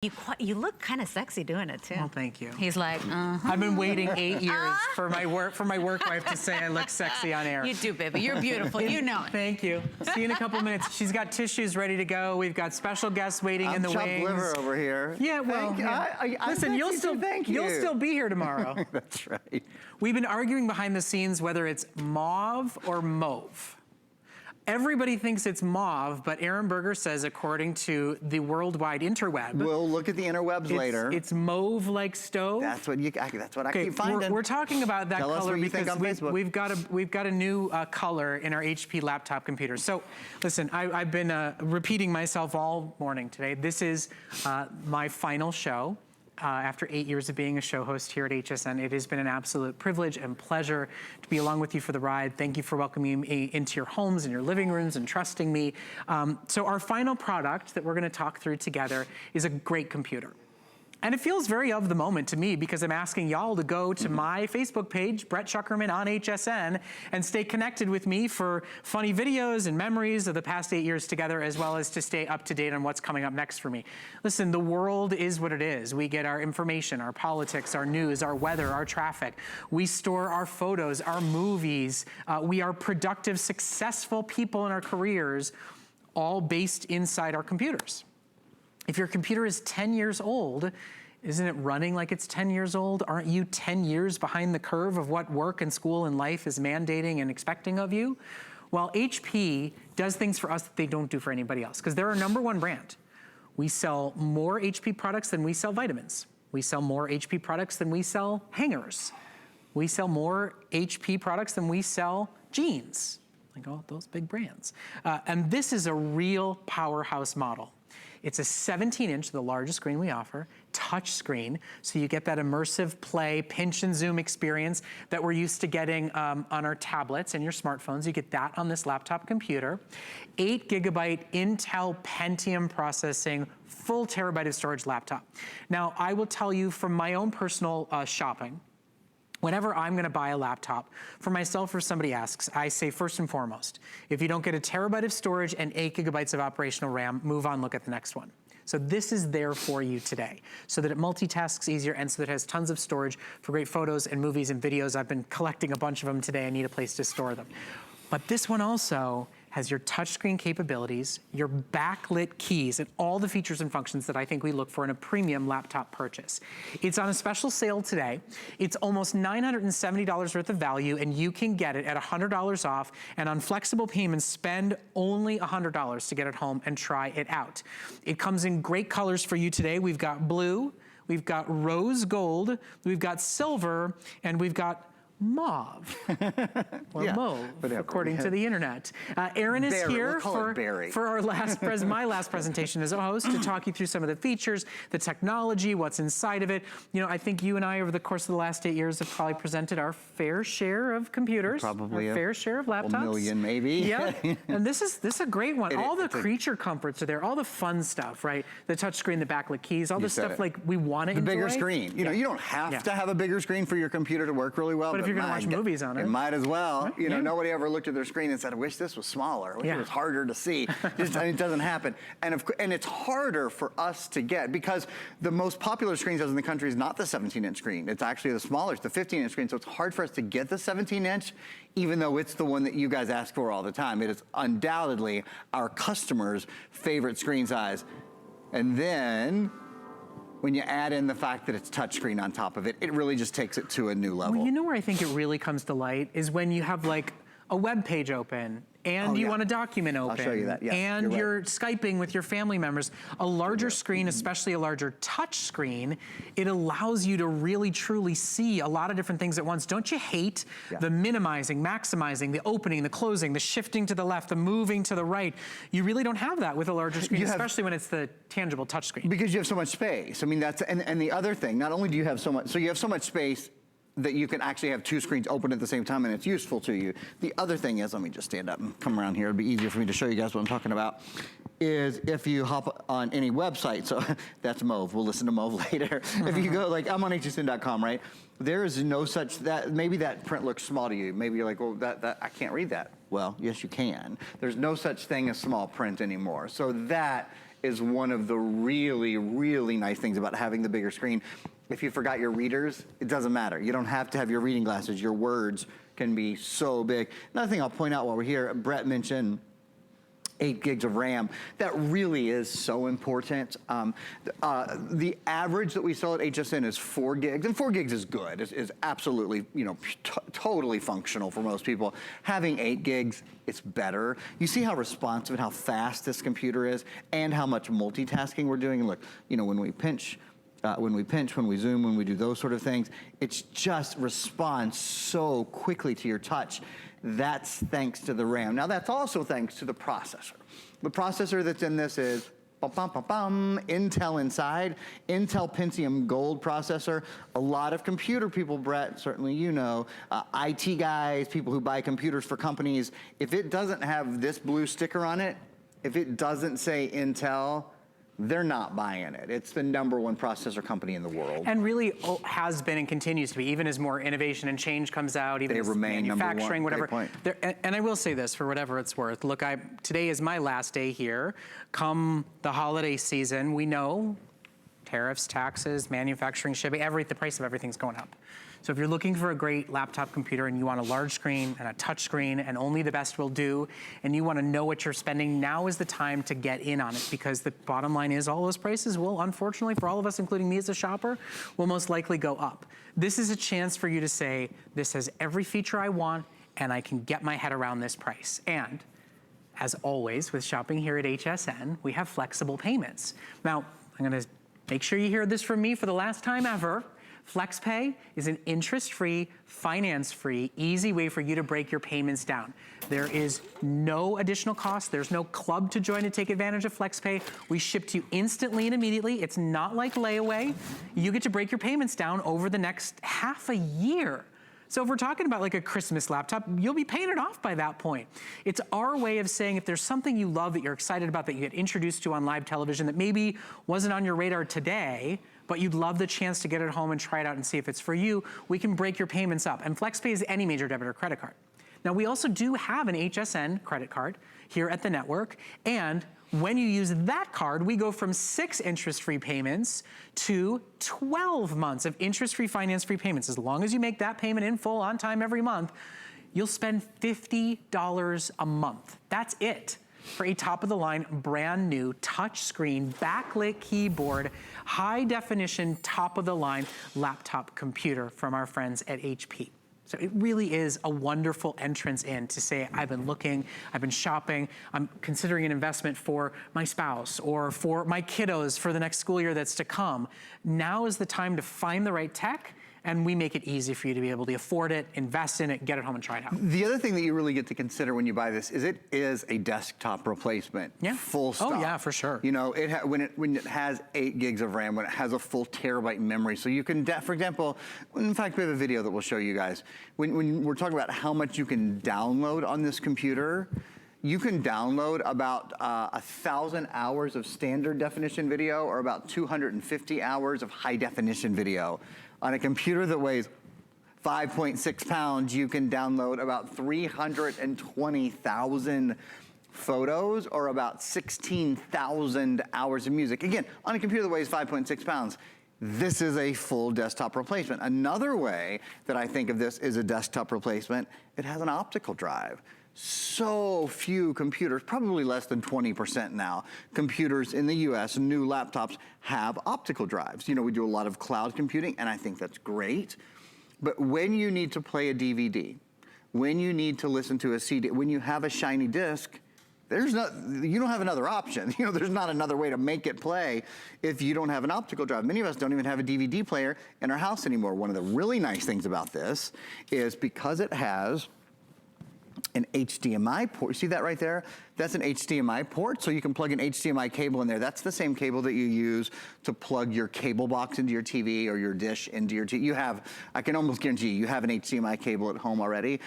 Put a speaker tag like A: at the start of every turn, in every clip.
A: You look kind of sexy doing it too.
B: Well, thank you.
A: He's like,
B: I've been waiting 8 years for my work wife to say I look sexy on air.
A: You do, baby. You're beautiful. You know it.
B: Thank you. See you in a couple minutes. She's got tissues ready to go. We've got special guests waiting in the wings.
C: Liver over here.
B: Yeah, well, listen, you'll still be here tomorrow.
C: That's right.
B: We've been arguing behind the scenes whether it's mauve or mauve. Everybody thinks it's mauve, but Aaron Berger says, according to the worldwide interweb,
C: we'll look at the interwebs later.
B: It's mauve like stove.
C: That's what I keep finding.
B: We're talking about that color because we've got a new color in our HP laptop computers. So, listen, I've been repeating myself all morning today. This is my final show. After 8 years of being a show host here at HSN, it has been an absolute privilege and pleasure to be along with you for the ride. Thank you for welcoming me into your homes and your living rooms and trusting me. So our final product that we're gonna talk through together is a great computer. And it feels very of the moment to me because I'm asking y'all to go to my Facebook page, Brett Schuckerman on HSN, and stay connected with me for funny videos and memories of the past 8 years together, as well as to stay up to date on what's coming up next for me. Listen, the world is what it is. We get our information, our politics, our news, our weather, our traffic. We store our photos, our movies. We are productive, successful people in our careers, all based inside our computers. If your computer is 10 years old, isn't it running like it's 10 years old? Aren't you 10 years behind the curve of what work and school and life is mandating and expecting of you? Well, HP does things for us that they don't do for anybody else, because they're our #1 brand. We sell more HP products than we sell vitamins. We sell more HP products than we sell hangers. We sell more HP products than we sell jeans. Like all those big brands. And this is a real powerhouse model. It's a 17-inch, the largest screen we offer, touch screen, so you get that immersive play, pinch and zoom experience that we're used to getting on our tablets and your smartphones. You get that on this laptop computer. 8GB Intel Pentium processing, full terabyte of storage laptop. Now, I will tell you from my own personal shopping, whenever I'm gonna buy a laptop, for myself or somebody asks, I say first and foremost, if you don't get a terabyte of storage and 8GB of operational RAM, move on, look at the next one. So this is there for you today, so that it multitasks easier and so that it has tons of storage for great photos and movies and videos. I've been collecting a bunch of them today. I need a place to store them. But this one also has your touchscreen capabilities, your backlit keys, and all the features and functions that I think we look for in a premium laptop purchase. It's on a special sale today. It's almost $970 worth of value, and you can get it at $100 off, and on flexible payments, spend only $100 to get it home and try it out. It comes in great colors for you today. We've got blue, we've got rose gold, we've got silver, and we've got mauve, or mauve, according to the internet. Aaron is here for our my last presentation as a host to talk you through some of the features, the technology, what's inside of it. You know, I think you and I, over the course of the last 8 years, have probably presented our fair share of computers,
C: probably
B: our fair share of laptops.
C: A million, maybe.
B: Yeah, and this is a great one. All the creature comforts are there, all the fun stuff, right? The touchscreen, the backlit keys, all the stuff like we want to enjoy.
C: The bigger screen. You know, you don't have to have a bigger screen for your computer to work really well.
B: But if you're gonna watch movies on it.
C: It might as well. You know, nobody ever looked at their screen and said, I wish this was smaller. I wish it was harder to see. It doesn't happen. And it's harder for us to get because the most popular screens in the country is not the 17-inch screen. It's actually the smaller, it's the 15-inch screen. So it's hard for us to get the 17-inch, even though it's the one that you guys ask for all the time. It is undoubtedly our customers' favorite screen size. And then when you add in the fact that it's touchscreen on top of it, it really just takes it to a new level.
B: Well, you know where I think it really comes to light is when you have like a web page open and you want a document open.
C: I'll show you that, yes,
B: and you're Skyping with your family members. A larger screen, especially a larger touch screen, it allows you to really truly see a lot of different things at once. Don't you hate the minimizing, maximizing, the opening, the closing, the shifting to the left, the moving to the right? You really don't have that with a larger screen, especially when it's the tangible touch screen.
C: Because you have so much space. I mean, that's, and the other thing, not only do you have so much, so you have so much space that you can actually have two screens open at the same time and it's useful to you. The other thing is, let me just stand up and come around here. It'd be easier for me to show you guys what I'm talking about, is if you hop on any website, so that's mauve, we'll listen to mauve later. If you go, like I'm on hsn.com, right? There is no such, maybe that print looks small to you. Maybe you're like, well, I can't read that. Well, yes you can. There's no such thing as small print anymore. So that is one of the really, really nice things about having the bigger screen. If you forgot your readers, it doesn't matter. You don't have to have your reading glasses. Your words can be so big. Another thing I'll point out while we're here, Brett mentioned 8 gigs of RAM. That really is so important. The average that we sell at HSN is 4 gigs, and 4 gigs is good. Is absolutely, you know, totally functional for most people. Having 8 gigs, it's better. You see how responsive and how fast this computer is, and how much multitasking we're doing. And look, you know, when we pinch, when we zoom, when we do those sort of things, it's just responds so quickly to your touch. That's thanks to the RAM. Now that's also thanks to the processor. The processor that's in this is Intel inside, Intel Pentium Gold processor. A lot of computer people, Brett, certainly you know, IT guys, people who buy computers for companies, if it doesn't have this blue sticker on it, if it doesn't say Intel, they're not buying it. It's the #1 processor company in the world.
B: And really has been and continues to be, even as more innovation and change comes out, even as manufacturing, whatever. And I will say this, for whatever it's worth. Look, today is my last day here. Come the holiday season, we know tariffs, taxes, manufacturing, shipping, the price of everything's going up. So if you're looking for a great laptop computer and you want a large screen and a touch screen and only the best will do, and you want to know what you're spending, now is the time to get in on it, because the bottom line is all those prices will, unfortunately, for all of us, including me as a shopper, will most likely go up. This is a chance for you to say, this has every feature I want and I can get my head around this price. And as always with shopping here at HSN, we have flexible payments. Now, I'm going to make sure you hear this from me for the last time ever. FlexPay is an interest-free, finance-free, easy way for you to break your payments down. There is no additional cost. There's no club to join to take advantage of FlexPay. We ship to you instantly and immediately. It's not like layaway. You get to break your payments down over the next half a year. So if we're talking about like a Christmas laptop, you'll be paying it off by that point. It's our way of saying if there's something you love that you're excited about that you get introduced to on live television that maybe wasn't on your radar today, but you'd love the chance to get it home and try it out and see if it's for you, we can break your payments up. And FlexPay is any major debit or credit card. Now we also do have an HSN credit card here at the network, and when you use that card, we go from 6 interest-free payments to 12 months of interest-free, finance-free payments. As long as you make that payment in full on time every month, you'll spend $50 a month. That's it for a top-of-the-line, brand new touchscreen, backlit keyboard, high-definition, top-of-the-line laptop computer from our friends at HP. So it really is a wonderful entrance in to say, I've been looking, I've been shopping, I'm considering an investment for my spouse or for my kiddos for the next school year that's to come. Now is the time to find the right tech, and we make it easy for you to be able to afford it, invest in it, get it home and try it out.
C: The other thing that you really get to consider when you buy this is it is a desktop replacement.
B: Yeah.
C: Full stop.
B: Oh yeah, for sure.
C: You know, when it has 8 gigs of RAM, when it has a full terabyte memory, so you can, for example, in fact, we have a video that we'll show you guys. When we're talking about how much you can download on this computer, you can download about 1,000 hours of standard definition video or about 250 hours of high definition video. On a computer that weighs 5.6 pounds, you can download about 320,000 photos or about 16,000 hours of music. Again, on a computer that weighs 5.6 pounds, this is a full desktop replacement. Another way that I think of this is a desktop replacement, it has an optical drive. So few computers, probably less than 20% now, computers in the US, new laptops, have optical drives. You know, we do a lot of cloud computing, and I think that's great. But when you need to play a DVD, when you need to listen to a CD, when you have a shiny disc, you don't have another option. You know, there's not another way to make it play if you don't have an optical drive. Many of us don't even have a DVD player in our house anymore. One of the really nice things about this is because it has an HDMI port. See that right there? That's an HDMI port, so you can plug an HDMI cable in there. That's the same cable that you use to plug your cable box into your TV or your dish into your TV. I can almost guarantee you have an HDMI cable at home already.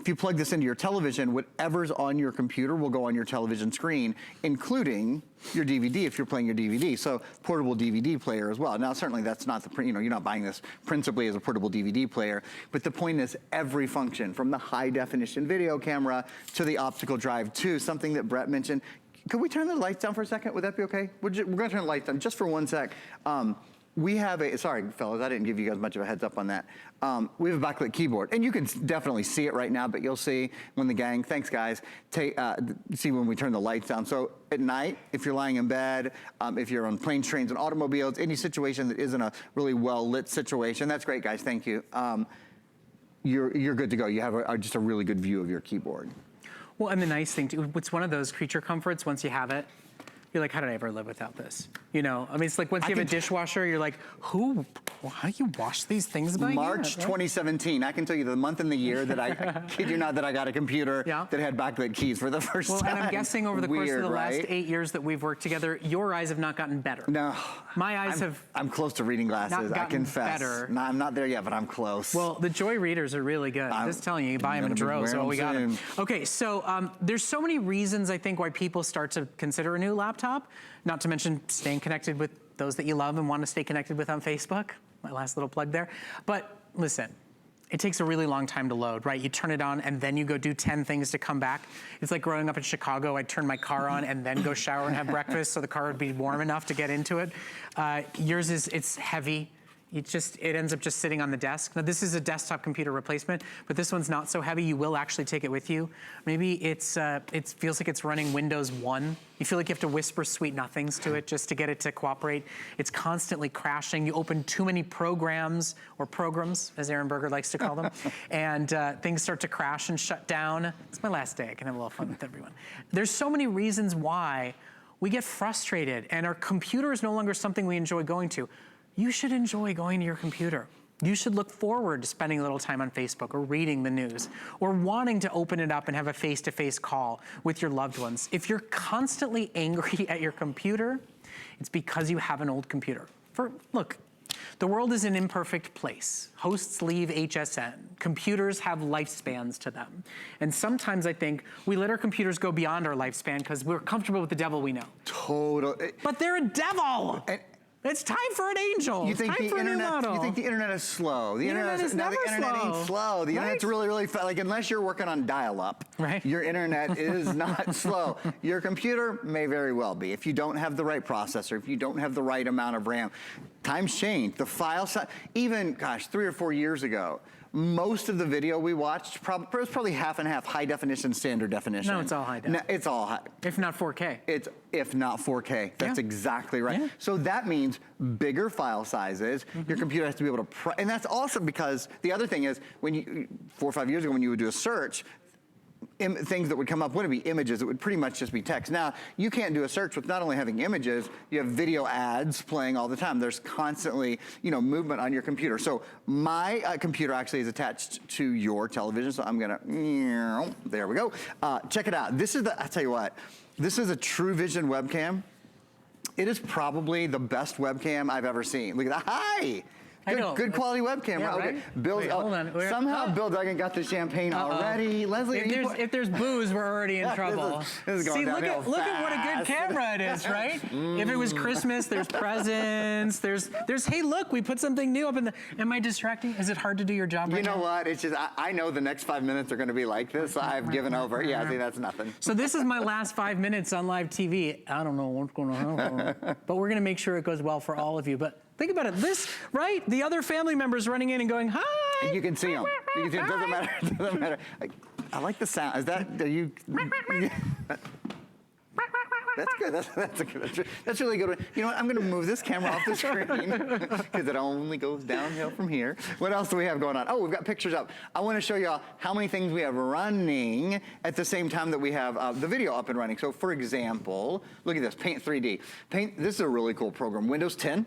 C: If you plug this into your television, whatever's on your computer will go on your television screen, including your DVD if you're playing your DVD. So portable DVD player as well. Now certainly that's not you're not buying this principally as a portable DVD player, but the point is every function from the high definition video camera to the optical drive to something that Brett mentioned, Could we turn the lights down for a second? Would that be okay? We're gonna turn the lights down just for one sec. We have sorry fellas, I didn't give you guys much of a heads up on that. We have a backlit keyboard, and you can definitely see it right now, but you'll see when the gang, thanks guys, see when we turn the lights down. So at night, if you're lying in bed, if you're on planes, trains, and automobiles, any situation that isn't a really well-lit situation, that's great guys, thank you. You're good to go. You have just a really good view of your keyboard.
B: Well, and the nice thing too, it's one of those creature comforts, once you have it, you're like, how did I ever live without this? You know, I mean, it's like once you have a dishwasher, you're like, how do you wash these things by
C: March 2017, I can tell you the month and the year that I kid you not, that I got a computer that had backlit keys for the first time.
B: Well, and I'm guessing over the course of the last 8 years that we've worked together, your eyes have not gotten better.
C: No.
B: My eyes
C: I'm close to reading glasses, I confess.
B: Better.
C: No, I'm not there yet, but I'm close.
B: Well, the Joy readers are really good. I'm just telling you, you buy them in droves, so we got them. Okay, so there's so many reasons, I think, why people start to consider a new laptop, not to mention staying connected with those that you love and want to stay connected with on Facebook. My last little plug there. But listen, it takes a really long time to load, right? You turn it on and then you go do 10 things to come back. It's like growing up in Chicago, I'd turn my car on and then go shower and have breakfast so the car would be warm enough to get into it. Yours it's heavy. It ends up just sitting on the desk. Now this is a desktop computer replacement, but this one's not so heavy. You will actually take it with you. Maybe it feels like it's running Windows 1. You feel like you have to whisper sweet nothings to it just to get it to cooperate. It's constantly crashing. You open too many programs, or programs, as Aaron Berger likes to call them, and things start to crash and shut down. It's my last day. I can have a little fun with everyone. There's so many reasons why we get frustrated, and our computer is no longer something we enjoy going to. You should enjoy going to your computer. You should look forward to spending a little time on Facebook or reading the news or wanting to open it up and have a face-to-face call with your loved ones. If you're constantly angry at your computer, it's because you have an old computer. Look, the world is an imperfect place. Hosts leave HSN. Computers have lifespans to them. And sometimes I think we let our computers go beyond our lifespan because we're comfortable with the devil we know.
C: Totally.
B: But they're a devil. It's time for an angel.
C: You think
B: it's time for a new model.
C: You think the internet is slow? The internet is never slow. The internet ain't slow. The internet's really, really fast. Like, unless you're working on dial-up, your internet is not slow. Your computer may very well be. If you don't have the right processor, if you don't have the right amount of RAM, times change. The file size, even, gosh, 3 or 4 years ago, most of the video we watched it was probably half and half, high definition, standard definition.
B: No, it's all high def.
C: No, it's all high.
B: If not 4K.
C: It's if not 4K. That's exactly right. Yeah. So that means bigger file sizes. Your computer has to be able to, and that's awesome because the other thing is when you, 4 or 5 years ago when you would do a search, things that would come up wouldn't be images, it would pretty much just be text. Now, you can't do a search with not only having images, you have video ads playing all the time. There's constantly, movement on your computer. So my computer actually is attached to your television, so I'm gonna, there we go. Check it out. This is I'll tell you what, this is a True Vision webcam. It is probably the best webcam I've ever seen. Look at that, hi! Good quality webcam.
B: Yeah,
C: okay.
B: Right?
C: Bill,
B: Wait, hold on.
C: Somehow Bill Duggan got the champagne already. Leslie,
B: if there's booze, we're already in trouble.
C: This is going downhill fast.
B: Look at what a good camera it is, right? If it was Christmas, there's presents. There's hey, look, we put something new up in the. Am I distracting? Is it hard to do your job?
C: You know what? It's just I know the next 5 minutes are going to be like this. So I've given over. Yeah, see, that's nothing.
B: So this is my last 5 minutes on live TV. I don't know what's going to happen, but we're going to make sure it goes well for all of you. But think about it, right? The other family members running in and going, hi!
C: And you can see them. You can see them. Doesn't matter. It doesn't matter. I like the sound. Is that, are you? That's good. That's really good. You know what? I'm going to move this camera off the screen because it only goes downhill from here. What else do we have going on? Oh, we've got pictures up. I want to show y'all how many things we have running at the same time that we have the video up and running. So, for example, look at this, Paint 3D. This is a really cool program. Windows 10.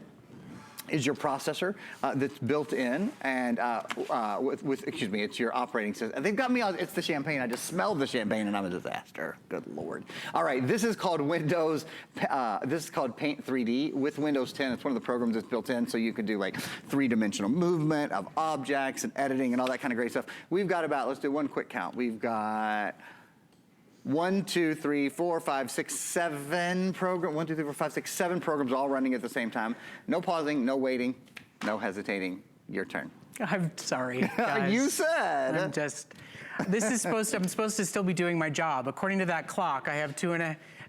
C: Is your processor that's built in, and excuse me, it's your operating system. They've got me on, it's the champagne. I just smelled the champagne and I'm a disaster. Good Lord. All right, this is called this is called Paint 3D with Windows 10. It's one of the programs that's built in, so you can do like 3-dimensional movement of objects and editing and all that kind of great stuff. We've got about, let's do one quick count. We've got 1, 2, 3, 4, 5, 6, 7 programs. 1, 2, 3, 4, 5, 6, 7 programs all running at the same time. No pausing, no waiting, no hesitating. Your turn.
B: I'm sorry, guys.
C: You said.
B: I'm supposed to still be doing my job. According to that clock, I have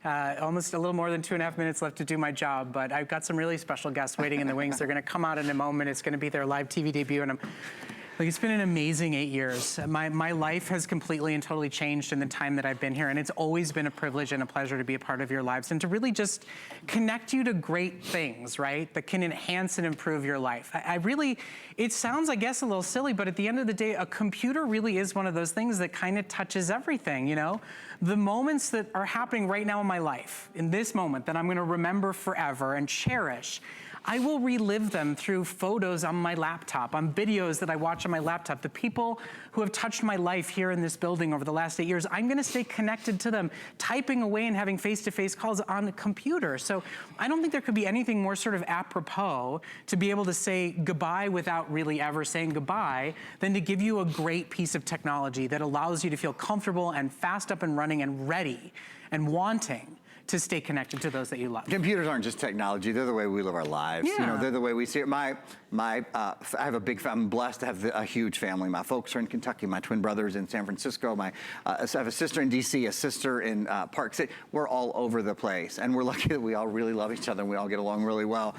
B: almost a little more than 2.5 minutes left to do my job, but I've got some really special guests waiting in the wings. They're gonna come out in a moment. It's gonna be their live TV debut, and it's been an amazing 8 years. My life has completely and totally changed in the time that I've been here, and it's always been a privilege and a pleasure to be a part of your lives and to really just connect you to great things, right, that can enhance and improve your life. It sounds, I guess, a little silly, but at the end of the day, a computer really is one of those things that kind of touches everything, you know? The moments that are happening right now in my life, in this moment, that I'm gonna remember forever and cherish, I will relive them through photos on my laptop, on videos that I watch on my laptop. The people who have touched my life here in this building over the last 8 years, I'm gonna stay connected to them, typing away and having face-to-face calls on a computer. So I don't think there could be anything more sort of apropos to be able to say goodbye without really ever saying goodbye than to give you a great piece of technology that allows you to feel comfortable and fast up and running and ready and wanting to stay connected to those that you love.
C: Computers aren't just technology, they're the way we live our lives.
B: Yeah.
C: You know, they're the way we see it. I have a big family, I'm blessed to have a huge family. My folks are in Kentucky, my twin brother's in San Francisco, I have a sister in DC, a sister in Park City. We're all over the place, and we're lucky that we all really love each other and we all get along really well.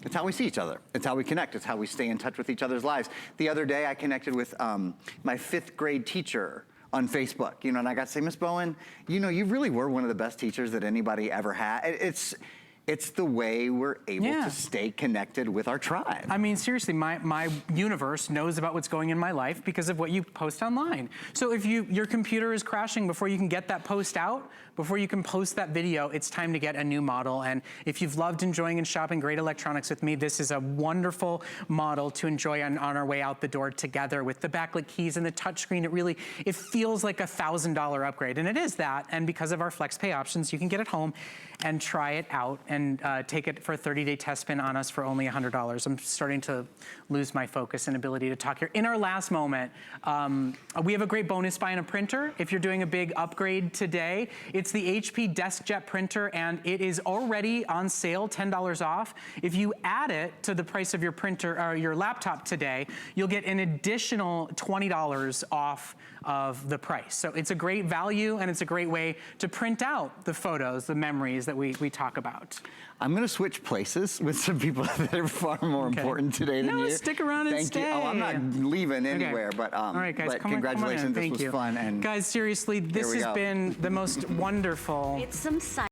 C: It's how we see each other. It's how we connect. It's how we stay in touch with each other's lives. The other day I connected with my 5th grade teacher on Facebook, you know, and I got to say, Miss Bowen, you know, you really were one of the best teachers that anybody ever had. It's the way we're able to stay connected with our tribe.
B: I mean, seriously, my universe knows about what's going in my life because of what you post online. So if your computer is crashing before you can get that post out, before you can post that video, it's time to get a new model. And if you've loved enjoying and shopping great electronics with me, this is a wonderful model to enjoy on our way out the door together with the backlit keys and the touchscreen. It feels like a $1,000 upgrade, and it is that. And because of our flex pay options, you can get it home and try it out and take it for a 30-day test spin on us for only $100. I'm starting to lose my focus and ability to talk here. In our last moment, we have a great bonus buy on a printer. If you're doing a big upgrade today, it's the HP DeskJet printer, and it is already on sale, $10 off. If you add it to the price of your printer or your laptop today, you'll get an additional $20 off of the price. So it's a great value, and it's a great way to print out the photos, the memories that we talk about.
C: I'm going to switch places with some people that are far more important today than you.
B: No, stick around and stay.
C: Thank you. Oh, I'm not leaving anywhere, but,
B: all right, guys,
C: but
B: come
C: congratulations.
B: on in.
C: This was fun. And
B: guys, seriously, this has been the most wonderful.
D: It's some